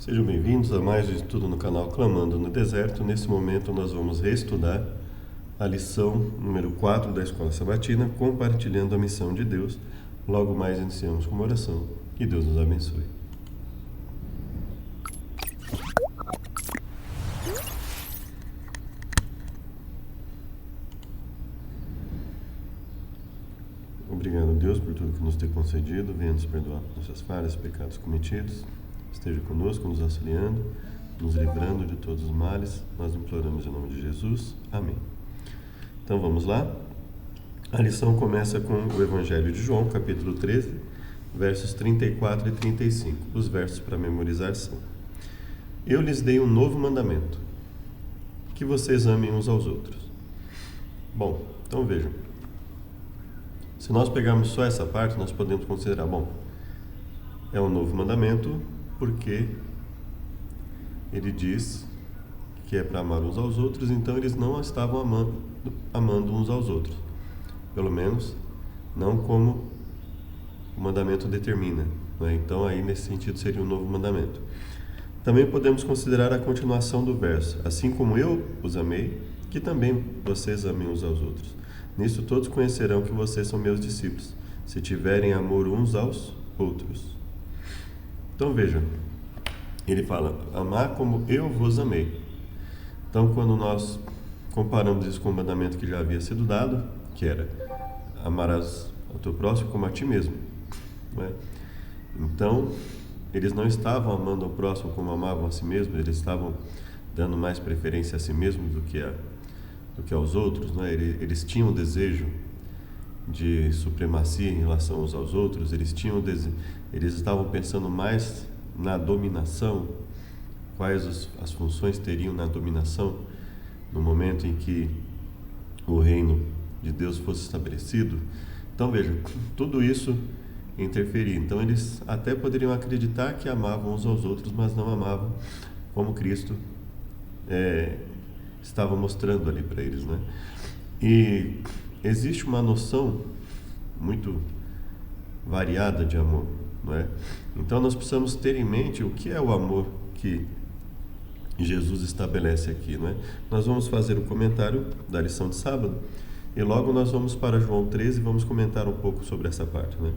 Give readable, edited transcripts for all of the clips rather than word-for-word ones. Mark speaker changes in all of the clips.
Speaker 1: Sejam bem-vindos a mais um estudo no canal Clamando no Deserto. Nesse momento nós vamos reestudar a lição número 4 da Escola Sabatina, compartilhando a missão de Deus. Logo mais iniciamos com uma oração. Que Deus nos abençoe. Obrigado, Deus, por tudo que nos tem concedido. Venha nos perdoar por nossas falhas e pecados cometidos. Esteja conosco, nos auxiliando, nos livrando de todos os males. Nós imploramos em nome de Jesus. Amém. Então vamos lá. A lição começa com o Evangelho de João, capítulo 13, versos 34 e 35. Os versos para memorizar são: Eu lhes dei um novo mandamento, que vocês amem uns aos outros. Bom, então vejam. Se nós pegarmos só essa parte, nós podemos considerar, é um novo mandamento porque ele diz que é para amar uns aos outros, então eles não estavam amando uns aos outros. Pelo menos, não como o mandamento determina, né? Então, aí nesse sentido seria um novo mandamento. Também podemos considerar a continuação do verso: assim como eu os amei, que também vocês amem uns aos outros. Nisso todos conhecerão que vocês são meus discípulos, se tiverem amor uns aos outros. Então vejam, ele fala, amar como eu vos amei. Então quando nós comparamos isso com o mandamento que já havia sido dado, que era amarás ao teu próximo como a ti mesmo, não é? Então eles não estavam amando ao próximo como amavam a si mesmos, eles estavam dando mais preferência a si mesmos do que aos outros, né? Eles tinham o desejo de supremacia em relação uns aos outros, eles estavam pensando mais na dominação, quais as funções teriam na dominação no momento em que o reino de Deus fosse estabelecido. Então vejam, tudo isso interferia. Então eles até poderiam acreditar que amavam uns aos outros, mas não amavam como Cristo estava mostrando ali para eles, né? E existe uma noção muito variada de amor, não é? Então nós precisamos ter em mente o que é o amor que Jesus estabelece aqui, não é? Nós vamos fazer o comentário da lição de sábado e logo nós vamos para João 13 e vamos comentar um pouco sobre essa parte, né?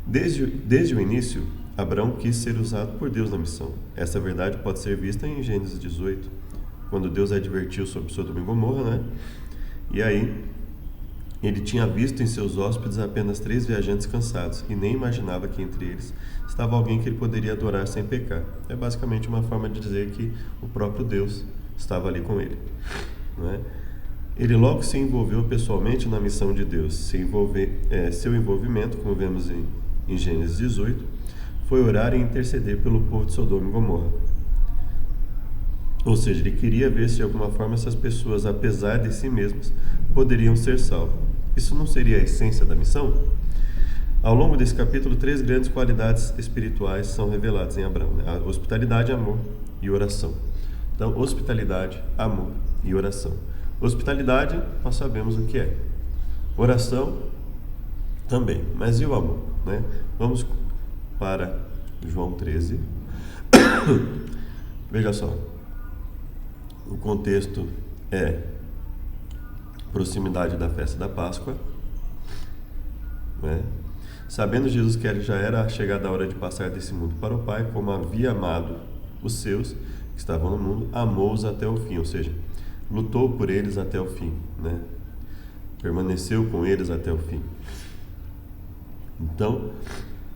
Speaker 1: Desde o início, Abraão quis ser usado por Deus na missão. Essa verdade pode ser vista em Gênesis 18, quando Deus advertiu sobre Sodoma e Gomorra, né? E aí, ele tinha visto em seus hóspedes apenas 3 viajantes cansados e nem imaginava que entre eles estava alguém que ele poderia adorar sem pecar. É basicamente uma forma de dizer que o próprio Deus estava ali com ele, não é? Ele logo se envolveu pessoalmente na missão de Deus. Seu envolvimento, como vemos em Gênesis 18, foi orar e interceder pelo povo de Sodoma e Gomorra. Ou seja, ele queria ver se de alguma forma essas pessoas, apesar de si mesmas, poderiam ser salvas. Isso não seria a essência da missão? Ao longo desse capítulo, 3 grandes qualidades espirituais são reveladas em Abraão, né? A hospitalidade, amor e oração. Então, hospitalidade, amor e oração. Hospitalidade, nós sabemos o que é. Oração, também. Mas e o amor, né? Vamos para João 13. Veja só. O contexto é proximidade da festa da Páscoa, né? Sabendo Jesus que já era chegada a hora de passar desse mundo para o Pai, como havia amado os seus que estavam no mundo, amou-os até o fim, ou seja, lutou por eles até o fim, né? Permaneceu com eles até o fim. Então,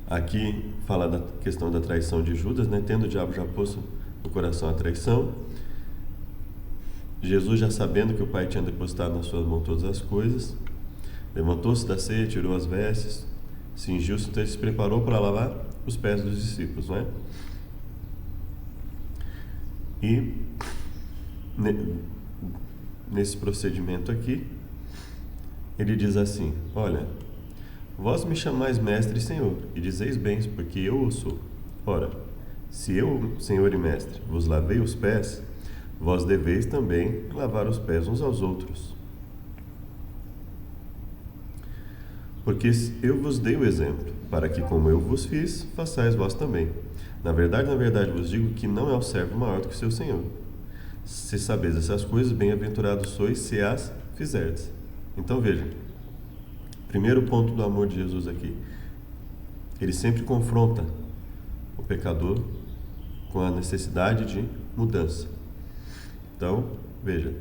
Speaker 1: aqui fala da questão da traição de Judas, né? Tendo o diabo já posto no coração a traição, Jesus, já sabendo que o Pai tinha depositado na sua mão todas as coisas, levantou-se da ceia, tirou as vestes, cingiu-se, então ele se preparou para lavar os pés dos discípulos, não é? E nesse procedimento aqui, ele diz assim: olha, vós me chamais mestre e senhor, e dizeis bem, porque eu o sou. Ora, se eu, senhor e mestre, vos lavei os pés, vós deveis também lavar os pés uns aos outros. Porque eu vos dei o exemplo, para que, como eu vos fiz, façais vós também. Na verdade vos digo que não é o servo maior do que seu senhor. Se sabeis essas coisas, bem-aventurados sois se as fizerdes. Então veja, primeiro ponto do amor de Jesus aqui, ele sempre confronta o pecador com a necessidade de mudança. Então, veja,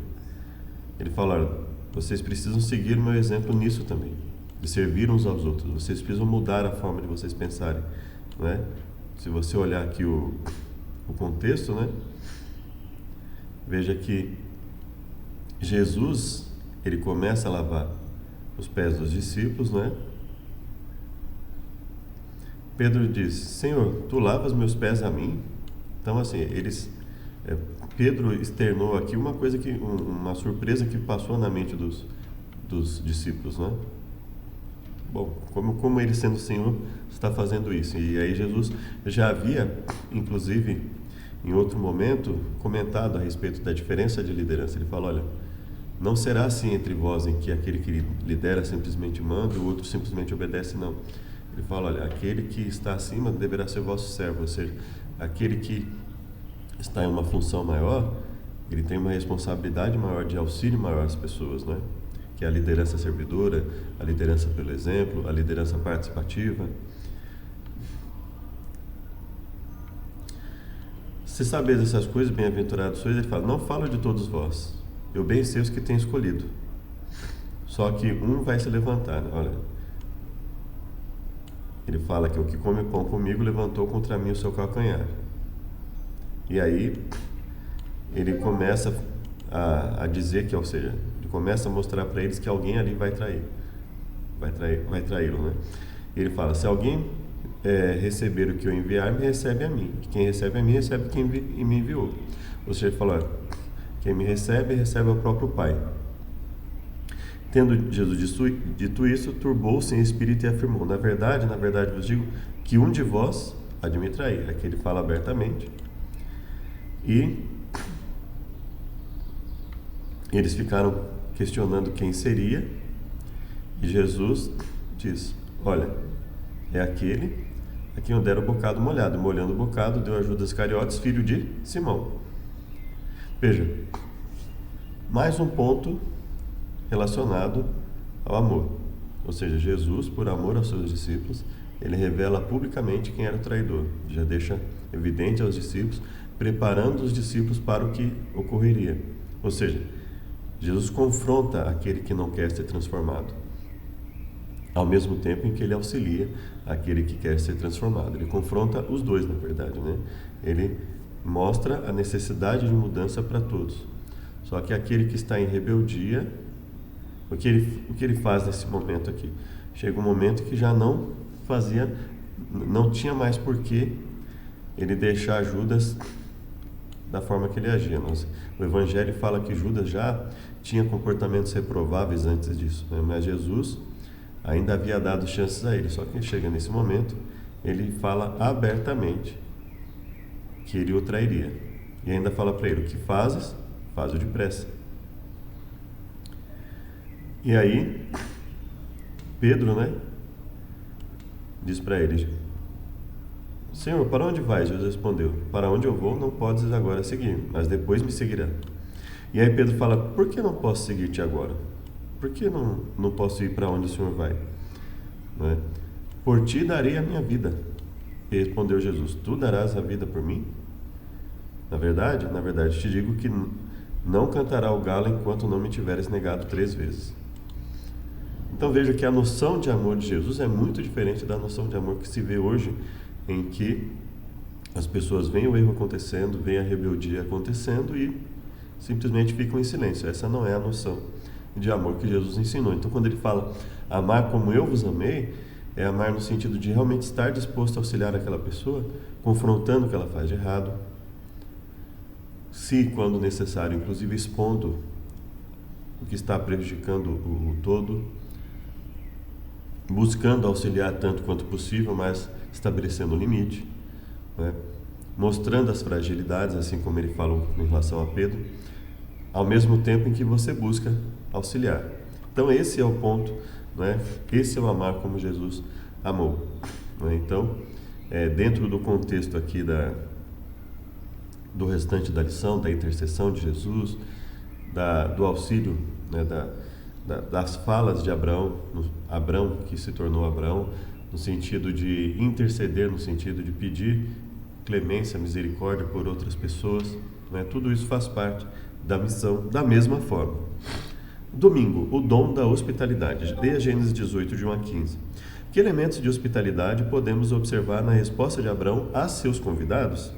Speaker 1: ele fala, olha, vocês precisam seguir o meu exemplo nisso também, de servir uns aos outros. Vocês precisam mudar a forma de vocês pensarem, não é? Se você olhar aqui o contexto, né? Veja que Jesus, ele começa a lavar os pés dos discípulos, não é? Pedro diz, Senhor, tu lavas meus pés a mim? Então, assim, Pedro externou aqui uma coisa uma surpresa que passou na mente dos discípulos, né? Bom, como ele sendo o Senhor está fazendo isso? E aí Jesus já havia, inclusive, em outro momento, comentado a respeito da diferença de liderança. Ele fala, olha, não será assim entre vós, em que aquele que lidera simplesmente manda e o outro simplesmente obedece, não. Ele fala, olha, aquele que está acima deverá ser vosso servo, ou seja, aquele que está em uma função maior, ele tem uma responsabilidade maior, de auxílio maior às pessoas, né? Que é a liderança servidora, a liderança pelo exemplo, a liderança participativa. Se sabeis essas coisas, bem-aventurados sois, ele fala, não falo de todos vós, eu bem sei os que tenho escolhido. Só que um vai se levantar, né? Olha, ele fala que o que come pão comigo levantou contra mim o seu calcanhar. E aí, ele começa a dizer que, ou seja, ele começa a mostrar para eles que alguém ali vai traí-lo, né? Ele fala, se alguém receber o que eu enviar, me recebe a mim. Quem recebe a mim, recebe quem me enviou. Ou seja, ele fala, quem me recebe, recebe o próprio Pai. Tendo Jesus dito isso, turbou-se em espírito e afirmou, na verdade vos digo que um de vós há de me trair. Aqui ele fala abertamente. E eles ficaram questionando quem seria, e Jesus diz, olha, é aquele a quem eu der o bocado molhado. E molhando o bocado, deu a Judas Iscariotes, filho de Simão. Veja, mais um ponto relacionado ao amor. Ou seja, Jesus, por amor aos seus discípulos, ele revela publicamente quem era o traidor. Já deixa evidente aos discípulos, preparando os discípulos para o que ocorreria. Ou seja, Jesus confronta aquele que não quer ser transformado, ao mesmo tempo em que ele auxilia aquele que quer ser transformado. Ele confronta os dois, na verdade, né? Ele mostra a necessidade de mudança para todos. Só que aquele que está em rebeldia, o que ele faz nesse momento aqui? Chega um momento que já não tinha mais porquê ele deixar Judas da forma que ele agia. O Evangelho fala que Judas já tinha comportamentos reprováveis antes disso, né? Mas Jesus ainda havia dado chances a ele. Só que chega nesse momento, ele fala abertamente que ele o trairia. E ainda fala para ele, o que fazes, faz-o depressa. E aí, Pedro, né, diz para ele, Senhor, para onde vais? Jesus respondeu, para onde eu vou não podes agora seguir, mas depois me seguirá. E aí Pedro fala, por que não posso seguir-te agora? Por que não posso ir para onde o Senhor vai? Não é? Por ti darei a minha vida. E respondeu Jesus, tu darás a vida por mim? Na verdade, te digo que não cantará o galo enquanto não me tiveres negado 3 vezes. Então veja que a noção de amor de Jesus é muito diferente da noção de amor que se vê hoje, em que as pessoas veem o erro acontecendo, veem a rebeldia acontecendo e simplesmente ficam em silêncio. Essa não é a noção de amor que Jesus ensinou. Então quando ele fala amar como eu vos amei, é amar no sentido de realmente estar disposto a auxiliar aquela pessoa, confrontando o que ela faz de errado, se quando necessário, inclusive expondo o que está prejudicando o todo, buscando auxiliar tanto quanto possível, mas estabelecendo um limite, né? Mostrando as fragilidades, assim como ele falou em relação a Pedro, ao mesmo tempo em que você busca auxiliar. Então esse é o ponto né? Esse é o amar como Jesus amou, né? Então, dentro do contexto aqui do restante da lição, da intercessão de Jesus, do auxílio, né, das falas de Abraão, Abraão que se tornou Abraão, no sentido de interceder, no sentido de pedir clemência, misericórdia por outras pessoas, né? Tudo isso faz parte da missão da mesma forma. Domingo, o dom da hospitalidade. Leia Gênesis 18, de 1 a 15. Que elementos de hospitalidade podemos observar na resposta de Abraão a seus convidados?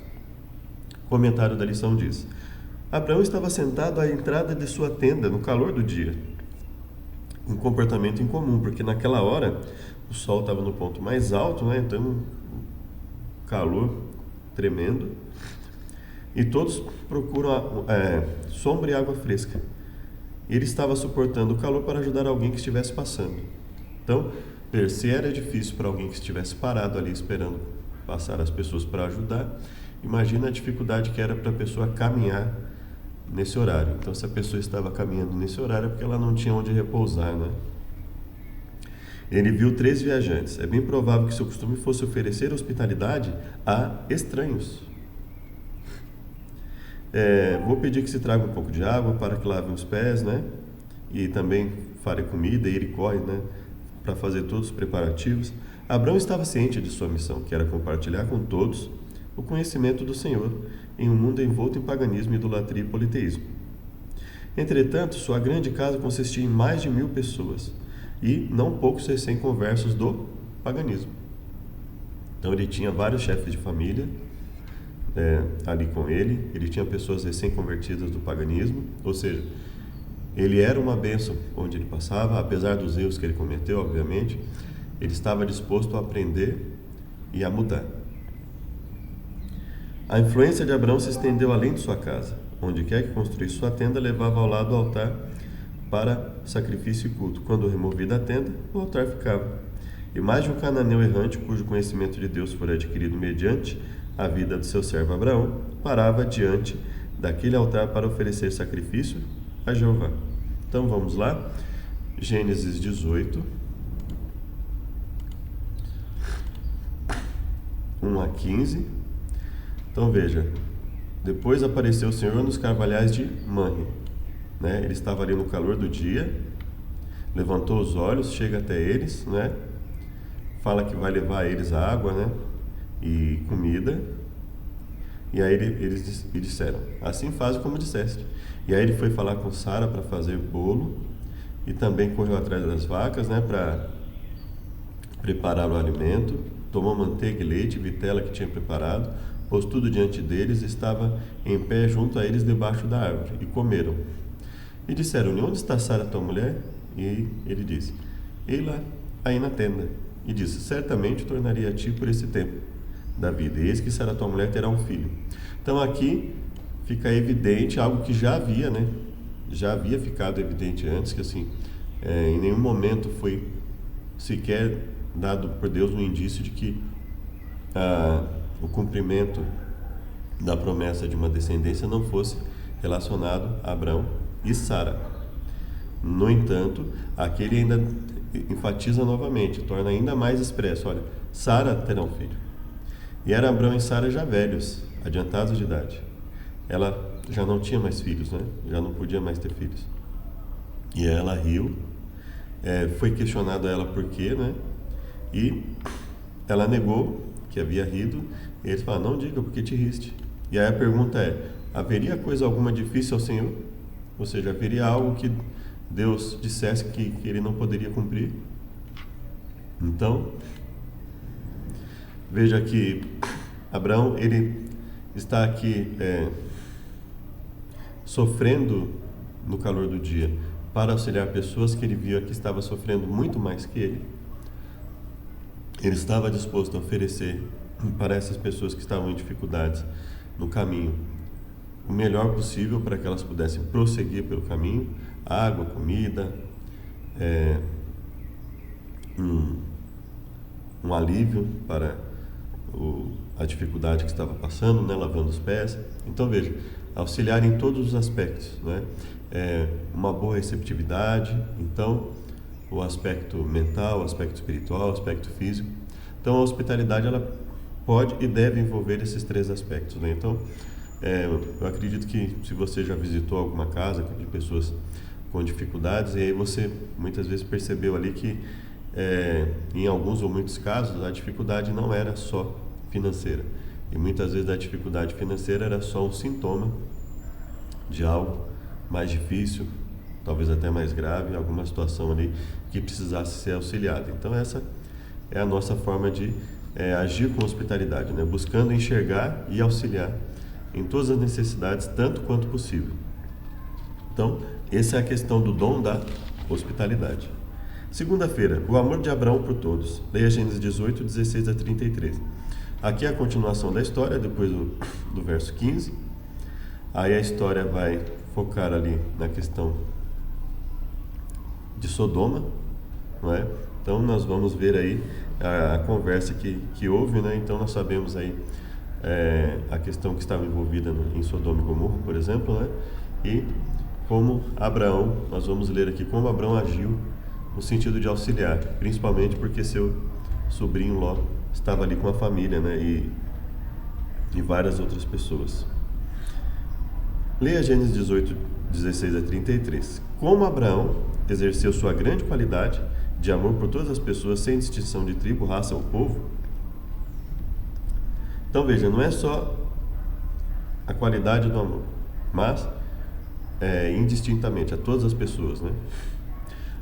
Speaker 1: O comentário da lição diz: Abraão estava sentado à entrada de sua tenda no calor do dia. Um comportamento incomum, porque naquela hora o sol estava no ponto mais alto, né? Então um calor tremendo, e todos procuram sombra e água fresca. Ele estava suportando o calor para ajudar alguém que estivesse passando. Então, se era difícil para alguém que estivesse parado ali esperando passar as pessoas para ajudar, imagina a dificuldade que era para a pessoa caminhar nesse horário. Então, se a pessoa estava caminhando nesse horário é porque ela não tinha onde repousar, né? Ele viu 3 viajantes. É bem provável que seu costume fosse oferecer hospitalidade a estranhos. Vou pedir que se traga um pouco de água para que lavem os pés, né? E também fare comida, e ele corre, né, para fazer todos os preparativos. Abraão estava ciente de sua missão, que era compartilhar com todos o conhecimento do Senhor em um mundo envolto em paganismo, idolatria e politeísmo. Entretanto, sua grande casa consistia em mais de 1000 pessoas, e não poucos recém-conversos do paganismo. Então ele tinha vários chefes de família ali com ele, ele tinha pessoas recém-convertidas do paganismo, ou seja, ele era uma bênção onde ele passava, apesar dos erros que ele cometeu, obviamente, ele estava disposto a aprender e a mudar. A influência de Abraão se estendeu além de sua casa. Onde quer que construísse sua tenda, levava ao lado o altar para sacrifício e culto. Quando removida a tenda, o altar ficava. E mais de um cananeu errante, cujo conhecimento de Deus fora adquirido mediante a vida do seu servo Abraão, parava diante daquele altar para oferecer sacrifício a Jeová. Então vamos lá, Gênesis 18, 1 a 15. Então veja, depois apareceu o Senhor nos carvalhais de Manre, né? Ele estava ali no calor do dia, levantou os olhos, chega até eles, né? Fala que vai levar a eles a água, né? E comida. E aí eles disseram: assim faz como disseste. E aí ele foi falar com Sara para fazer bolo, e também correu atrás das vacas, né? Para preparar o alimento. Tomou manteiga e leite, vitela que tinha preparado, pôs tudo diante deles e estava em pé junto a eles debaixo da árvore, e comeram. E disseram-lhe: onde está Sara, tua mulher? E ele disse: ei-la aí na tenda. E disse: certamente tornaria a ti por esse tempo da vida, e eis que Sara, tua mulher, terá um filho. Então aqui fica evidente algo que já havia, né? Já havia ficado evidente antes, que assim, em nenhum momento foi sequer dado por Deus um indício de que o cumprimento da promessa de uma descendência não fosse relacionado a Abraão e Sara. No entanto, aqui ele ainda enfatiza novamente, torna ainda mais expresso: olha, Sara terá um filho. E eram Abraão e Sara já velhos, adiantados de idade. Ela já não tinha mais filhos, né? Já não podia mais ter filhos. E ela riu, foi questionado a ela por quê, né? E ela negou que havia rido, e eles falaram: não diga porque te riste. E aí a pergunta é: haveria coisa alguma difícil ao Senhor? Ou seja, haveria algo que Deus dissesse que ele não poderia cumprir? Então, veja que Abraão, ele está aqui sofrendo no calor do dia para auxiliar pessoas que ele via que estava sofrendo muito mais que ele. Ele estava disposto a oferecer para essas pessoas que estavam em dificuldades no caminho o melhor possível para que elas pudessem prosseguir pelo caminho: água, comida, um alívio para a dificuldade que estava passando, né, lavando os pés. Então veja, auxiliar em todos os aspectos, né? Uma boa receptividade. Então o aspecto mental, o aspecto espiritual, o aspecto físico. Então a hospitalidade ela pode e deve envolver esses três aspectos, né? Então eu acredito que se você já visitou alguma casa de pessoas com dificuldades, e aí você muitas vezes percebeu ali que em alguns ou muitos casos a dificuldade não era só financeira, e muitas vezes a dificuldade financeira era só um sintoma de algo mais difícil, talvez até mais grave, alguma situação ali que precisasse ser auxiliada. Então essa é a nossa forma de agir com hospitalidade, né? Buscando enxergar e auxiliar em todas as necessidades, tanto quanto possível. Então, essa é a questão do dom da hospitalidade. Segunda-feira, o amor de Abraão por todos. Leia Gênesis 18, 16 a 33. Aqui é a continuação da história, depois do verso 15. Aí a história vai focar ali na questão de Sodoma, não é? Então nós vamos ver aí a conversa que houve, né? Então nós sabemos aí a questão que estava envolvida em Sodoma e Gomorra, por exemplo, né? E como Abraão, nós vamos ler aqui como Abraão agiu no sentido de auxiliar, principalmente porque seu sobrinho Ló estava ali com a família, né? E várias outras pessoas. Leia Gênesis 18, 16 a 33. Como Abraão exerceu sua grande qualidade de amor por todas as pessoas, sem distinção de tribo, raça ou povo. Então veja, não é só a qualidade do amor, mas indistintamente a todas as pessoas, né?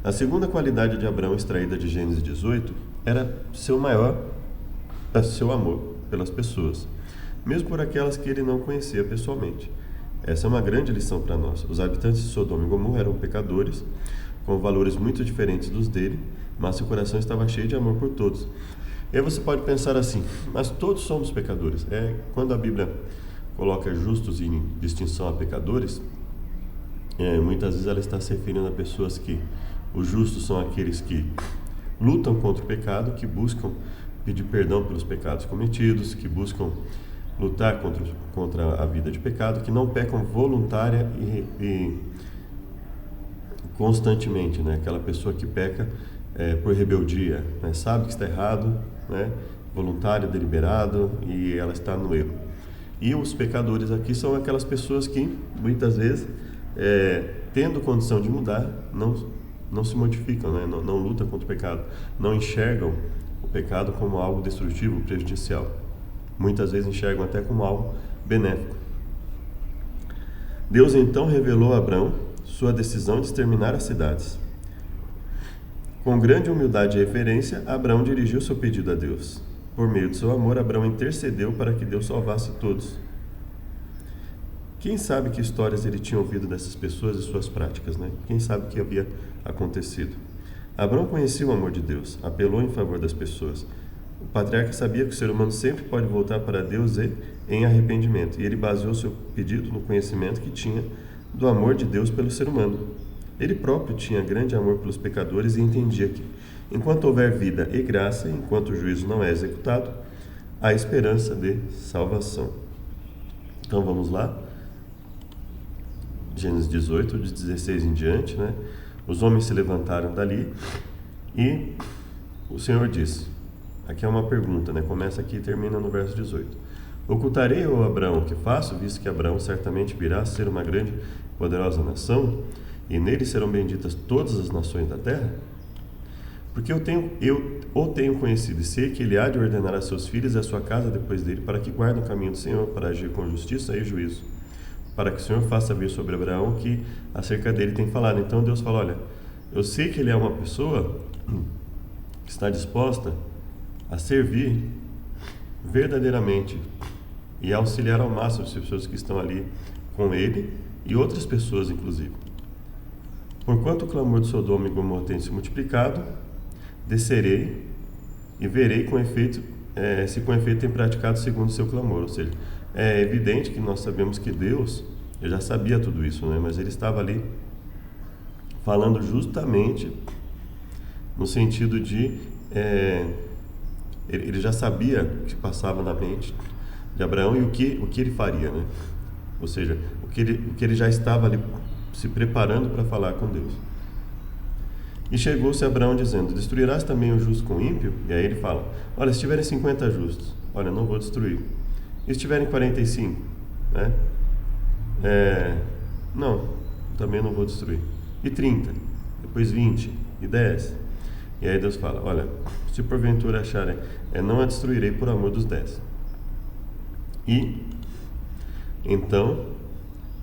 Speaker 1: A segunda qualidade de Abraão extraída de Gênesis 18 era seu amor pelas pessoas, mesmo por aquelas que ele não conhecia pessoalmente. Essa é uma grande lição para nós. Os habitantes de Sodoma e Gomorra eram pecadores, com valores muito diferentes dos dele, mas seu coração estava cheio de amor por todos. E aí você pode pensar assim, mas todos somos pecadores. Quando a Bíblia coloca justos em distinção a pecadores, muitas vezes ela está se referindo a pessoas que os justos são aqueles que lutam contra o pecado, que buscam pedir perdão pelos pecados cometidos, que buscam lutar contra a vida de pecado, que não pecam voluntária e constantemente, né? Aquela pessoa que peca por rebeldia, né? Sabe que está errado, né? Voluntário, deliberado, e ela está no erro. E os pecadores aqui são aquelas pessoas que muitas vezes, tendo condição de mudar, não se modificam, né? Não lutam contra o pecado, não enxergam o pecado como algo destrutivo, prejudicial. Muitas vezes enxergam até como algo benéfico. Deus então revelou a Abraão sua decisão de exterminar as cidades. Com grande humildade e reverência, Abraão dirigiu seu pedido a Deus. Por meio de seu amor, Abraão intercedeu para que Deus salvasse todos. Quem sabe que histórias ele tinha ouvido dessas pessoas e suas práticas, né? Quem sabe o que havia acontecido? Abraão conhecia o amor de Deus, apelou em favor das pessoas. O patriarca sabia que o ser humano sempre pode voltar para Deus em arrependimento, e ele baseou seu pedido no conhecimento que tinha do amor de Deus pelo ser humano. Ele próprio tinha grande amor pelos pecadores e entendia que, enquanto houver vida e graça, enquanto o juízo não é executado, há esperança de salvação. Então vamos lá. Gênesis 18, de 16 em diante, né? Os homens se levantaram dali e o Senhor disse, aqui é uma pergunta, né? Começa aqui e termina no verso 18. Ocultarei eu a Abraão o que faço, visto que Abraão certamente virá a ser uma grande e poderosa nação, e nele serão benditas todas as nações da terra? Porque eu o tenho conhecido e sei que ele há de ordenar a seus filhos e a sua casa depois dele, para que guardem o caminho do Senhor, para agir com justiça e juízo, para que o Senhor faça vir sobre Abraão o que acerca dele tem falado. Então Deus fala, olha, eu sei que ele é uma pessoa que está disposta a servir verdadeiramente e auxiliar ao máximo as pessoas que estão ali com ele e outras pessoas inclusive. Porquanto o clamor de Sodoma e Gomorra tem se multiplicado, descerei e verei se com efeito tem praticado segundo o seu clamor. Ou seja, é evidente que nós sabemos que Deus já sabia tudo isso, né? Mas ele estava ali falando justamente no sentido de ele já sabia o que passava na mente de Abraão e o que ele faria, né? Ou seja, o que ele já estava ali se preparando para falar com Deus. E chegou-se Abraão dizendo: destruirás também o justo com o ímpio? E aí ele fala: olha, se tiverem 50 justos, olha, não vou destruir. E se tiverem 45, né? Não, também não vou destruir. E 30, depois 20 e 10. E aí Deus fala: olha, se porventura acharem, não a destruirei por amor dos 10. E então,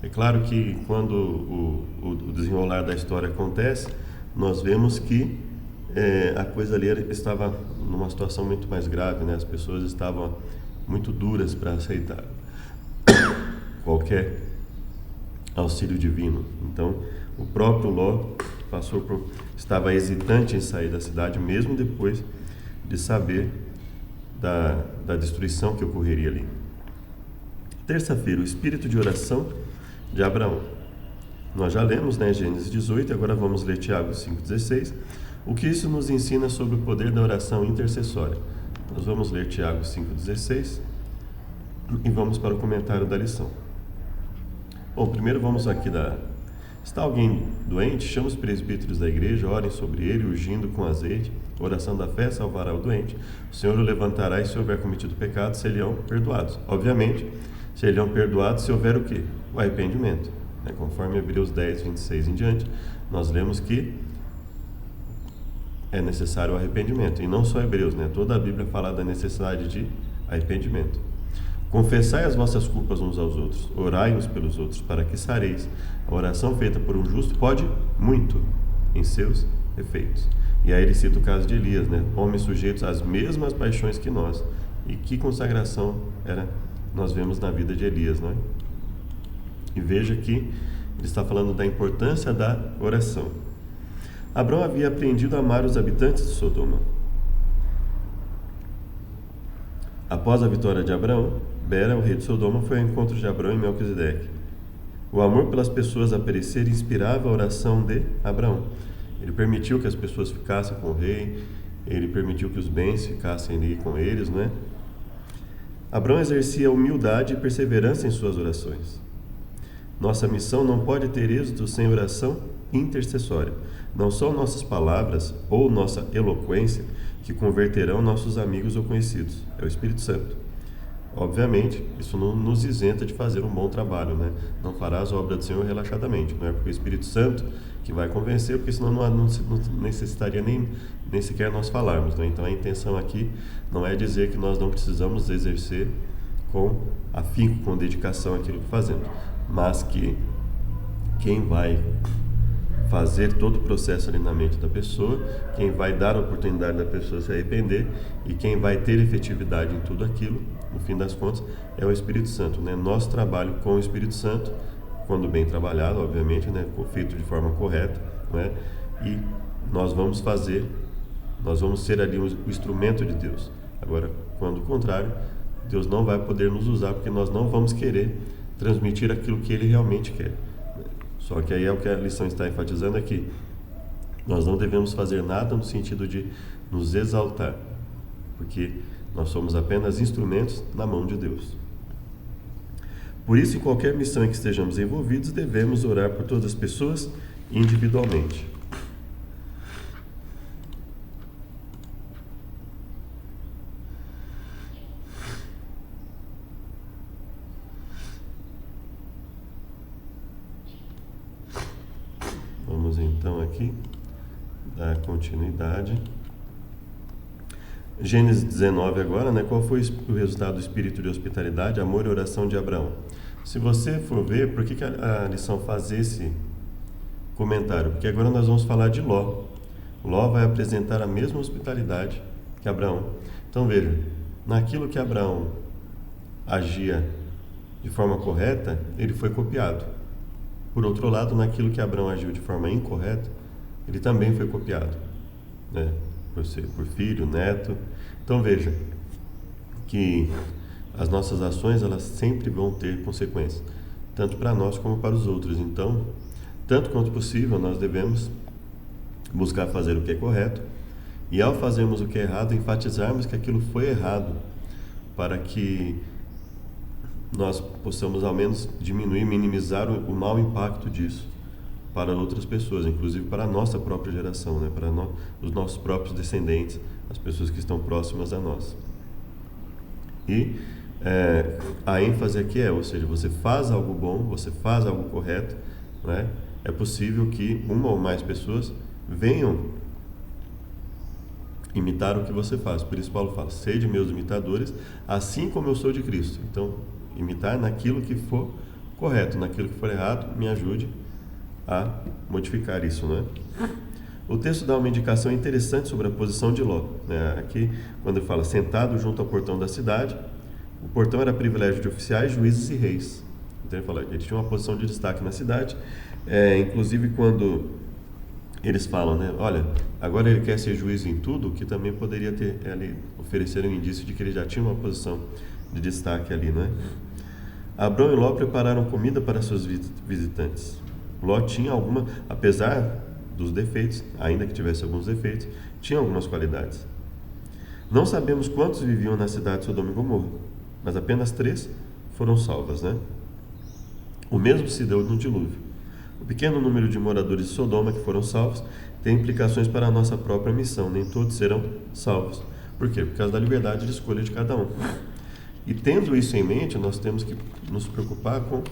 Speaker 1: é claro que quando o desenrolar da história acontece, nós vemos que a coisa ali estava numa situação muito mais grave, né? As pessoas estavam muito duras para aceitar qualquer auxílio divino. Então, o próprio Ló estava hesitante em sair da cidade, mesmo depois de saber da destruição que ocorreria ali. Terça-feira, o espírito de oração de Abraão. Nós já lemos, né, Gênesis 18, agora vamos ler Tiago 5,16. O que isso nos ensina sobre o poder da oração intercessória? Nós vamos ler Tiago 5,16 e vamos para o comentário da lição. Bom, primeiro vamos aqui Está alguém doente? Chama os presbíteros da igreja, orem sobre ele, ungindo com azeite. A oração da fé salvará o doente. O Senhor o levantará e se houver cometido pecado, serão perdoados. Obviamente, serão perdoados se houver o quê? O arrependimento. Conforme Hebreus 10, 26 em diante, nós lemos que é necessário o arrependimento. E não só Hebreus, né? Toda a Bíblia fala da necessidade de arrependimento. Confessai as vossas culpas uns aos outros, orai uns pelos outros, para que sareis. A oração feita por um justo pode muito em seus efeitos. E aí ele cita o caso de Elias, né? Homens sujeitos às mesmas paixões que nós. E que consagração nós vemos na vida de Elias, né? E veja que ele está falando da importância da oração. Abraão havia aprendido a amar os habitantes de Sodoma. Após a vitória de Abraão, Bera, o rei de Sodoma, foi ao encontro de Abraão e Melquisedeque. O amor pelas pessoas a perecer inspirava a oração de Abraão. Ele permitiu que as pessoas ficassem com o rei, ele permitiu que os bens ficassem ali com eles, não é? Abraão exercia humildade e perseverança em suas orações. Nossa missão não pode ter êxito sem oração intercessória. Não são nossas palavras ou nossa eloquência que converterão nossos amigos ou conhecidos. É o Espírito Santo. Obviamente, isso não nos isenta de fazer um bom trabalho, né? Não farás a obra do Senhor relaxadamente. Não é porque o Espírito Santo que vai convencer, porque senão não necessitaria nem sequer nós falarmos, né? Então a intenção aqui não é dizer que nós não precisamos exercer com afinco, com dedicação aquilo que fazemos, mas que quem vai fazer todo o processo ali na mente da pessoa, quem vai dar a oportunidade da pessoa se arrepender e quem vai ter efetividade em tudo aquilo, no fim das contas, é o Espírito Santo, né? Nosso trabalho com o Espírito Santo, quando bem trabalhado, obviamente, né? Feito de forma correta, né? E nós vamos ser ali o instrumento de Deus. Agora, quando o contrário, Deus não vai poder nos usar, porque nós não vamos querer transmitir aquilo que Ele realmente quer. Só que aí é o que a lição está enfatizando aqui. Nós não devemos fazer nada no sentido de nos exaltar, porque nós somos apenas instrumentos na mão de Deus. Por isso, em qualquer missão em que estejamos envolvidos, devemos orar por todas as pessoas individualmente. Vamos então aqui dar continuidade. Gênesis 19 agora, né? Qual foi o resultado do espírito de hospitalidade, amor e oração de Abraão? Se você for ver, por que a lição faz esse comentário? Porque agora nós vamos falar de Ló. Ló vai apresentar a mesma hospitalidade que Abraão. Então veja, naquilo que Abraão agia de forma correta, ele foi copiado. Por outro lado, naquilo que Abraão agiu de forma incorreta, ele também foi copiado, né? Por filho, neto. Então veja que as nossas ações, elas sempre vão ter consequências, tanto para nós como para os outros. Então, tanto quanto possível, nós devemos buscar fazer o que é correto e, ao fazermos o que é errado, enfatizarmos que aquilo foi errado, para que nós possamos ao menos diminuir, minimizar o mau impacto disso para outras pessoas, inclusive para a nossa própria geração, né? Para os nossos próprios descendentes, as pessoas que estão próximas a nós. E a ênfase aqui ou seja, você faz algo bom, você faz algo correto, né? É possível que uma ou mais pessoas venham imitar o que você faz. Por isso Paulo fala, sede meus imitadores, assim como eu sou de Cristo. Então, imitar naquilo que for correto, naquilo que for errado, me ajude a modificar isso, né? O texto dá uma indicação interessante sobre a posição de Ló, né? Aqui, quando ele fala sentado junto ao portão da cidade, o portão era privilégio de oficiais, juízes e reis. Então ele fala, ele tinha uma posição de destaque na cidade, inclusive quando eles falam, né? Olha, agora ele quer ser juiz em tudo, que também poderia ter ali oferecer um indício de que ele já tinha uma posição de destaque ali, né? Abrão e Ló prepararam comida para seus visitantes. Ló tinha apesar dos defeitos, ainda que tivesse alguns defeitos, tinha algumas qualidades. Não sabemos quantos viviam na cidade de Sodoma e Gomorra, mas apenas 3 foram salvas, né? O mesmo se deu no dilúvio. O pequeno número de moradores de Sodoma que foram salvos tem implicações para a nossa própria missão. Nem todos serão salvos. Por quê? Por causa da liberdade de escolha de cada um. E tendo isso em mente, nós temos que nos preocupar com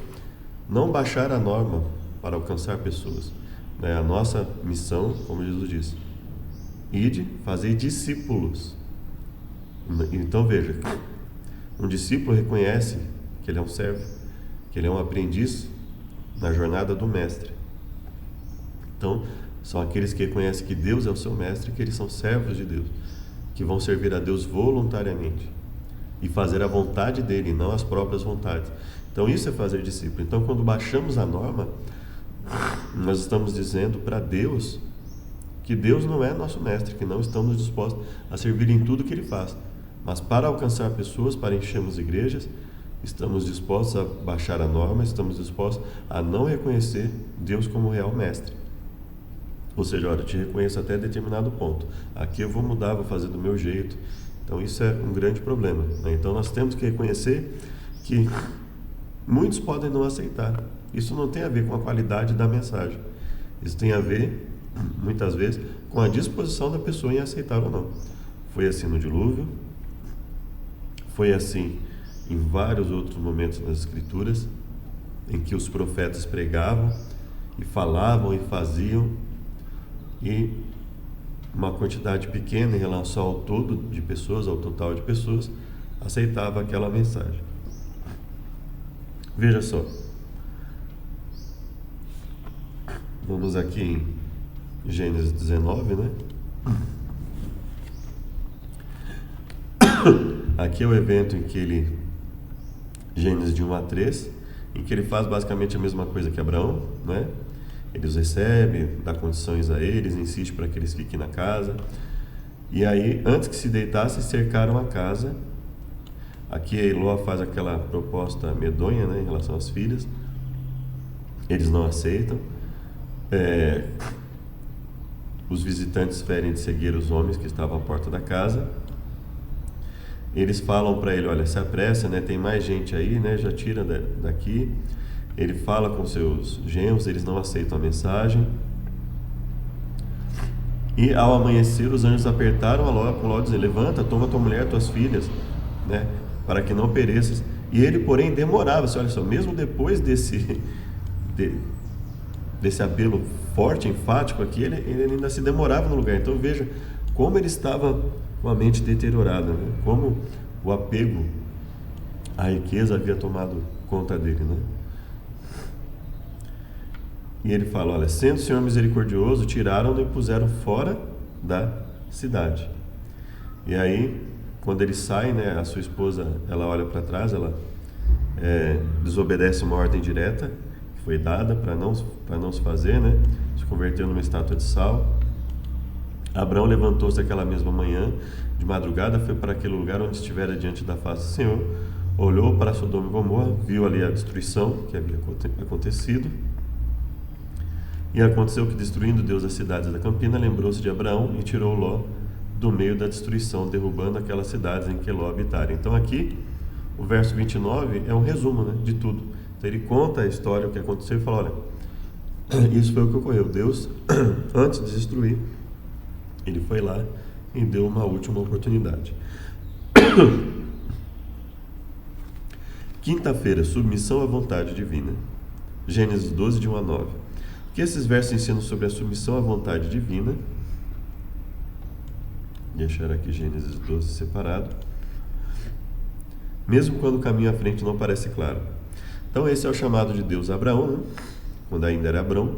Speaker 1: não baixar a norma para alcançar pessoas. A nossa missão, como Jesus disse, ide, fazer discípulos. Então veja, um discípulo reconhece que ele é um servo, que ele é um aprendiz na jornada do mestre. Então, são aqueles que reconhecem que Deus é o seu mestre, que eles são servos de Deus, que vão servir a Deus voluntariamente e fazer a vontade dele, não as próprias vontades. Então isso é fazer discípulo. Então quando baixamos a norma, nós estamos dizendo para Deus que Deus não é nosso mestre, que não estamos dispostos a servir em tudo que ele faz. Mas para alcançar pessoas, para enchermos igrejas, estamos dispostos a baixar a norma, estamos dispostos a não reconhecer Deus como real mestre. Ou seja, olha, eu te reconheço até determinado ponto. Aqui eu vou mudar, vou fazer do meu jeito. Então isso é um grande problema, né? Então nós temos que reconhecer que muitos podem não aceitar. Isso não tem a ver com a qualidade da mensagem. Isso tem a ver, muitas vezes, com a disposição da pessoa em aceitar ou não. Foi assim no dilúvio, foi assim em vários outros momentos nas Escrituras, em que os profetas pregavam e falavam e faziam, e uma quantidade pequena em relação ao todo de pessoas, ao total de pessoas, aceitava aquela mensagem. Veja só. Vamos aqui em Gênesis 19, né? Aqui é o evento em que Gênesis de 1 a 3, em que ele faz basicamente a mesma coisa que Abraão, né? Ele os recebe, dá condições a eles, insiste para que eles fiquem na casa. E aí, antes que se deitasse, cercaram a casa. Aqui Ló faz aquela proposta medonha, né, em relação às filhas. Eles não aceitam. Os visitantes ferem de cegueira os homens que estavam à porta da casa. Eles falam para ele, olha, se apressa, né, tem mais gente aí, né, já tira daqui. Ele fala com seus genros, eles não aceitam a mensagem. E ao amanhecer, os anjos apertaram a Ló, dizendo, levanta, toma tua mulher, tuas filhas, né, para que não pereças. E ele, porém, demorava-se, olha só, mesmo depois desse apelo forte, enfático aqui, ele ainda se demorava no lugar. Então veja como ele estava com a mente deteriorada, né? Como o apego à riqueza havia tomado conta dele, né? E ele fala, olha, sendo o Senhor misericordioso, tiraram-no e puseram fora da cidade. E aí, quando ele sai, né, a sua esposa, ela olha para trás, ela desobedece uma ordem direta que foi dada para não se fazer, né? Se converteu numa estátua de sal. Abraão levantou-se aquela mesma manhã, de madrugada, foi para aquele lugar onde estivera diante da face do Senhor, olhou para Sodoma e Gomorra, viu ali a destruição que havia acontecido. E aconteceu que, destruindo Deus as cidades da campina, lembrou-se de Abraão e tirou Ló do meio da destruição, derrubando aquelas cidades em que Ló habitara. Então aqui, o verso 29 é um resumo, né, de tudo. Então ele conta a história, o que aconteceu, e fala, olha, Isso foi o que ocorreu. Deus, antes de destruir, ele foi lá e deu uma última oportunidade. Quinta-feira, submissão à vontade divina. Gênesis 12, de 1 a 9. O que esses versos ensinam sobre a submissão à vontade divina? Deixar aqui Gênesis 12 separado. Mesmo quando o caminho à frente não parece claro. Então esse é o chamado de Deus a Abraão, né? Quando ainda era Abrão.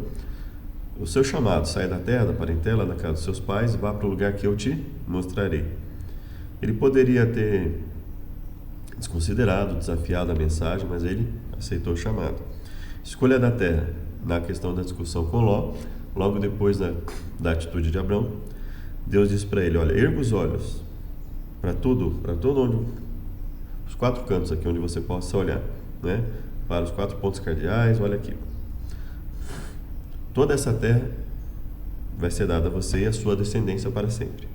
Speaker 1: O seu chamado: sai da terra, da parentela, da casa dos seus pais e vá para o lugar que eu te mostrarei. Ele poderia ter desconsiderado, desafiado a mensagem, mas ele aceitou o chamado. Escolha da terra. Na questão da discussão com Ló, logo depois da atitude de Abrão, Deus disse para ele: olha, erga os olhos para todo onde, os 4 cantos aqui onde você possa olhar, né? Para os 4 pontos cardeais, olha aqui. Toda essa terra vai ser dada a você e a sua descendência para sempre.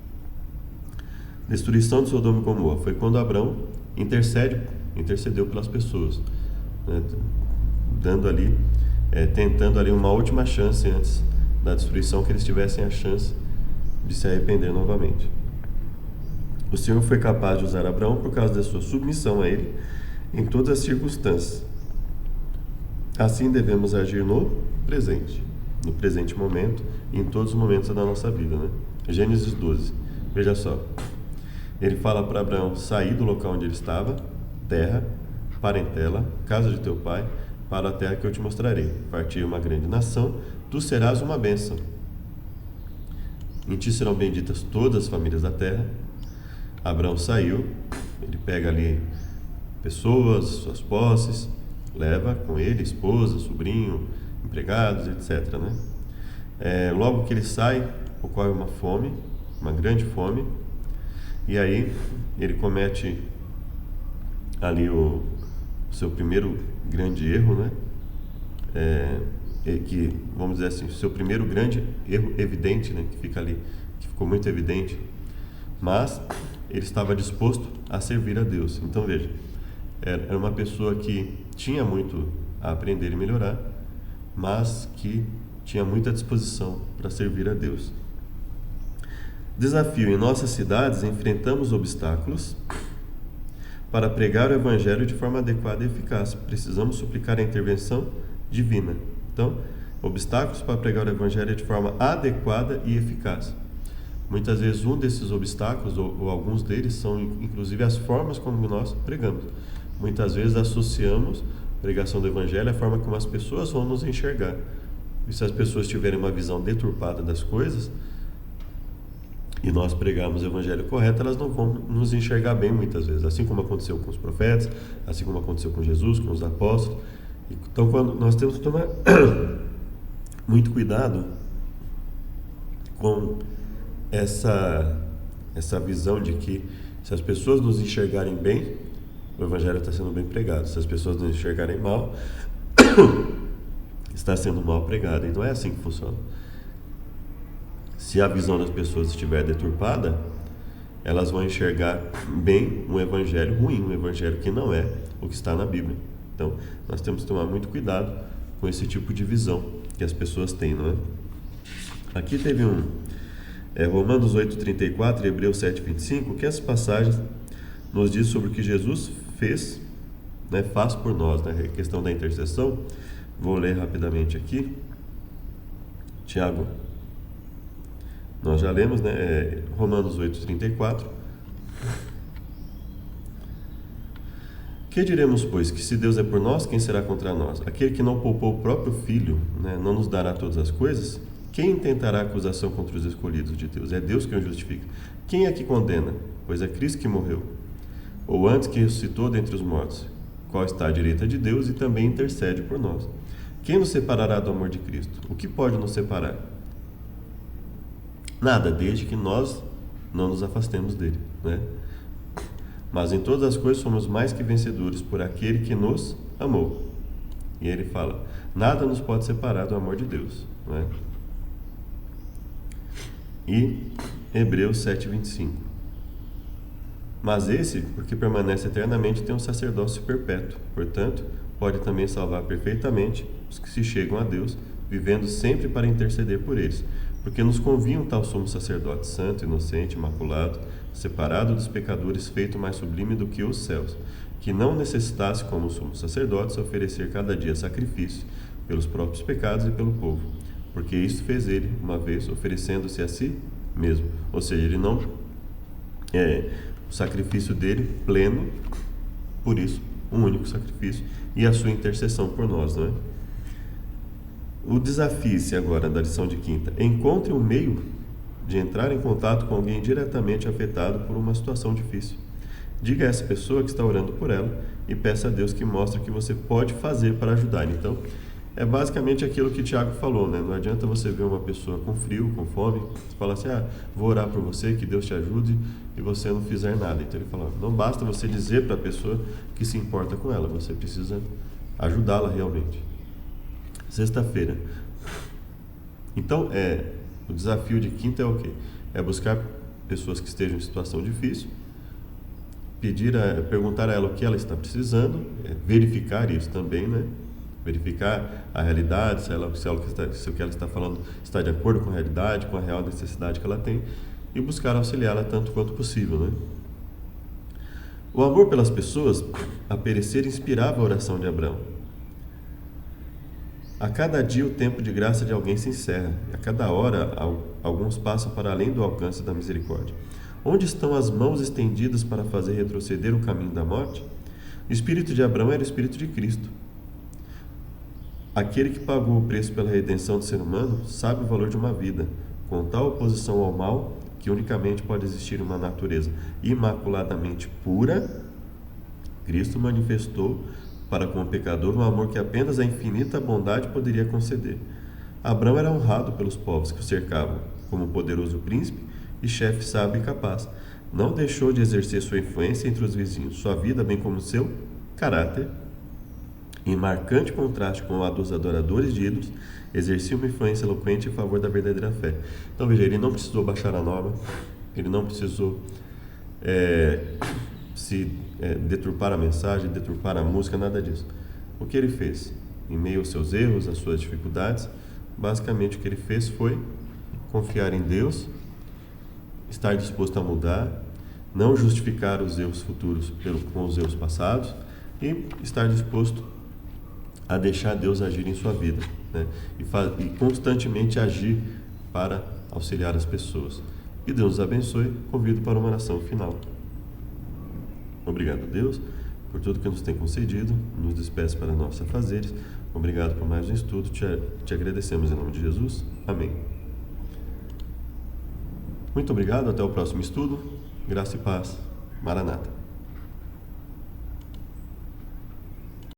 Speaker 1: Destruição de Sodoma e Gomorra foi quando Abrão intercedeu pelas pessoas, né? Tentando ali uma última chance antes da destruição, que eles tivessem a chance de se arrepender novamente. O Senhor foi capaz de usar Abraão por causa da sua submissão a Ele em todas as circunstâncias. Assim devemos agir no presente momento e em todos os momentos da nossa vida, né? Gênesis 12, veja só. Ele fala para Abraão sair do local onde ele estava, terra, parentela, casa de teu pai, para a terra que eu te mostrarei. Partir uma grande nação, tu serás uma bênção. Em ti serão benditas todas as famílias da terra. Abraão saiu, ele pega ali pessoas, suas posses, leva com ele esposa, sobrinho, empregados, etc., né? Logo que ele sai, ocorre uma fome, uma grande fome, e aí ele comete ali o seu primeiro grande erro, né? Que, vamos dizer assim, o seu primeiro grande erro evidente, né? Que fica ali, que ficou muito evidente, mas ele estava disposto a servir a Deus. Então veja, era uma pessoa que tinha muito a aprender e melhorar, mas que tinha muita disposição para servir a Deus. Desafio: em nossas cidades enfrentamos obstáculos para pregar o Evangelho de forma adequada e eficaz. Precisamos suplicar a intervenção divina. Então, obstáculos para pregar o Evangelho de forma adequada e eficaz. Muitas vezes um desses obstáculos, ou alguns deles, são inclusive as formas como nós pregamos. Muitas vezes associamos a pregação do Evangelho à forma como as pessoas vão nos enxergar. E se as pessoas tiverem uma visão deturpada das coisas, e nós pregarmos o Evangelho correto, elas não vão nos enxergar bem muitas vezes, assim como aconteceu com os profetas, assim como aconteceu com Jesus, com os apóstolos. Então, quando nós temos que tomar muito cuidado com essa visão de que, se as pessoas nos enxergarem bem, o Evangelho está sendo bem pregado. Se as pessoas nos enxergarem mal, está sendo mal pregado. E não é assim que funciona. Se a visão das pessoas estiver deturpada, elas vão enxergar bem um evangelho ruim, um evangelho que não é o que está na Bíblia. Então, nós temos que tomar muito cuidado com esse tipo de visão que as pessoas têm, não é? Aqui teve Romanos 8:34 e Hebreus 7:25, que essas passagens nos diz sobre o que Jesus fez, né, faz por nós, né? A questão da intercessão. Vou ler rapidamente aqui. Tiago, nós já lemos, né? Romanos 8:34. Que diremos, pois? Que se Deus é por nós, quem será contra nós? Aquele que não poupou o próprio Filho, né, não nos dará todas as coisas? Quem intentará acusação contra os escolhidos de Deus? É Deus quem os justifica. Quem é que condena? Pois é Cristo que morreu, ou antes que ressuscitou dentre os mortos, qual está à direita de Deus e também intercede por nós. Quem nos separará do amor de Cristo? O que pode nos separar? Nada, desde que nós não nos afastemos dele, né? Mas em todas as coisas somos mais que vencedores por aquele que nos amou. E ele fala: nada nos pode separar do amor de Deus, né? E Hebreus 7:25. Mas esse, porque permanece eternamente, tem um sacerdócio perpétuo. Portanto, pode também salvar perfeitamente os que se chegam a Deus vivendo sempre para interceder por eles, porque nos convinha um tal sumo sacerdote, santo, inocente, imaculado, separado dos pecadores, feito mais sublime do que os céus, que não necessitasse, como o sumo sacerdote, se oferecer cada dia sacrifício pelos próprios pecados e pelo povo, porque isto fez ele, uma vez, oferecendo-se a si mesmo. Ou seja, ele não o sacrifício dele pleno, por isso, um único sacrifício, e a sua intercessão por nós, não é? O desafio-se agora da lição de quinta: encontre um meio de entrar em contato com alguém diretamente afetado por uma situação difícil. Diga a essa pessoa que está orando por ela e peça a Deus que mostre o que você pode fazer para ajudar. Então, é basicamente aquilo que Tiago falou, né? Não adianta você ver uma pessoa com frio, com fome, você fala assim, vou orar por você, que Deus te ajude, e você não fizer nada. Então ele fala, não basta você dizer para a pessoa que se importa com ela, você precisa ajudá-la realmente. Sexta-feira. Então, o desafio de quinta é o quê? É buscar pessoas que estejam em situação difícil, perguntar a ela o que ela está precisando, verificar isso também, né? Verificar a realidade, se o que ela está falando está de acordo com a realidade, com a real necessidade que ela tem, e buscar auxiliá-la tanto quanto possível, né? O amor pelas pessoas a perecer inspirava a oração de Abraão. A cada dia o tempo de graça de alguém se encerra, e a cada hora alguns passam para além do alcance da misericórdia. Onde estão as mãos estendidas para fazer retroceder o caminho da morte? O espírito de Abraão era o espírito de Cristo. Aquele que pagou o preço pela redenção do ser humano sabe o valor de uma vida, com tal oposição ao mal que unicamente pode existir uma natureza imaculadamente pura. Cristo manifestou para com o pecador um amor que apenas a infinita bondade poderia conceder. Abraão era honrado pelos povos que o cercavam, como poderoso príncipe e chefe sábio e capaz. Não deixou de exercer sua influência entre os vizinhos. Sua vida, bem como seu caráter, em marcante contraste com a dos adoradores de ídolos, exercia uma influência eloquente em favor da verdadeira fé. Então veja, ele não precisou baixar a norma, ele não precisou deturpar a mensagem, deturpar a música, nada disso. O que ele fez? Em meio aos seus erros, às suas dificuldades, basicamente o que ele fez foi confiar em Deus, estar disposto a mudar, não justificar os erros futuros com os erros passados e estar disposto a deixar Deus agir em sua vida, né? E constantemente agir para auxiliar as pessoas. Que Deus os abençoe. Convido para uma oração final. Obrigado, Deus, por tudo que nos tem concedido. Nos despeça para nossos afazeres. Obrigado por mais um estudo. Te agradecemos em nome de Jesus. Amém. Muito obrigado. Até o próximo estudo. Graça e paz. Maranata.